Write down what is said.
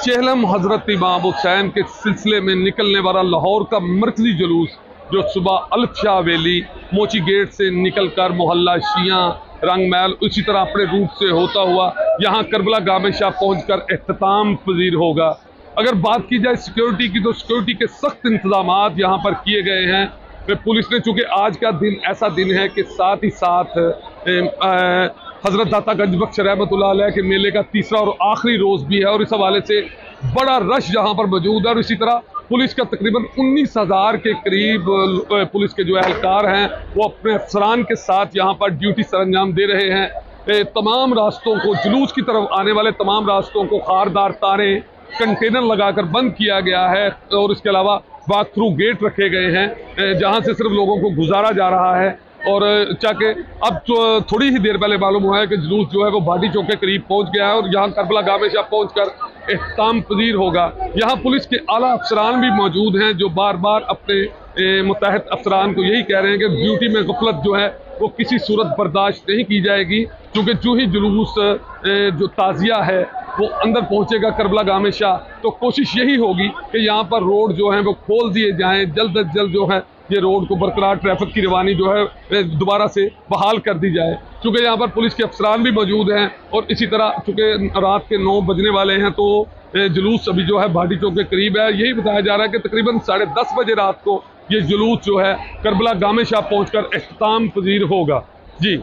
चेहलम हजरत इमाम हुसैन के सिलसिले में निकलने वाला लाहौर का मरकजी जुलूस जो सुबह अलफशाह वैली मोची गेट से निकलकर मोहल्ला शिया रंगमहल उसी तरह अपने रूट से होता हुआ यहाँ करबला गामे शाह पहुँचकर एख्तिताम पजीर होगा। अगर बात की जाए सिक्योरिटी की तो सिक्योरिटी के सख्त इंतजाम यहाँ पर किए गए हैं। पुलिस ने, चूँकि आज का दिन ऐसा दिन है कि साथ ही साथ हज़रत दाता गंज बख्श रहमतुल्लाह अलैह के मेले का तीसरा और आखिरी रोज़ भी है और इस हवाले से बड़ा रश यहाँ पर मौजूद है। और इसी तरह पुलिस का तकरीबन 19,000 के करीब पुलिस के जो एहलकार हैं वो अपने अफसरान के साथ यहाँ पर ड्यूटी सरअंजाम दे रहे हैं। तमाम रास्तों को, जुलूस की तरफ आने वाले तमाम रास्तों को खारदार तारे कंटेनर लगाकर बंद किया गया है और इसके अलावा वॉक थ्रू गेट रखे गए हैं जहाँ से सिर्फ लोगों को गुजारा जा रहा है। और चाके अब तो थोड़ी ही देर पहले मालूम हुआ है कि जुलूस जो है वो भाटी चौक के करीब पहुंच गया है और यहाँ करबला गामे शाह पहुंचकर इख्तिताम पजीर होगा। यहाँ पुलिस के आला अफसरान भी मौजूद हैं जो बार बार अपने मुतहद अफसरान को यही कह रहे हैं कि ड्यूटी में गफलत जो है वो किसी सूरत बर्दाश्त नहीं की जाएगी, क्योंकि जो ही जुलूस जो ताज़िया है वो अंदर पहुंचेगा करबला गामे शाह तो कोशिश यही होगी कि यहाँ पर रोड जो है वो खोल दिए जाएं, जल्द अज जल्द जो है ये रोड को बरकरार ट्रैफिक की रवानी जो है दोबारा से बहाल कर दी जाए। चूँकि यहाँ पर पुलिस के अफसरान भी मौजूद हैं और इसी तरह चूँकि रात के 9 बजने वाले हैं तो जुलूस अभी जो है भाटी चौक के करीब है। यही बताया जा रहा है कि तकरीबन 10:30 बजे रात को ये जुलूस जो है करबला गामे शाह पहुँच कर इख्तिताम पजीर होगा। जी।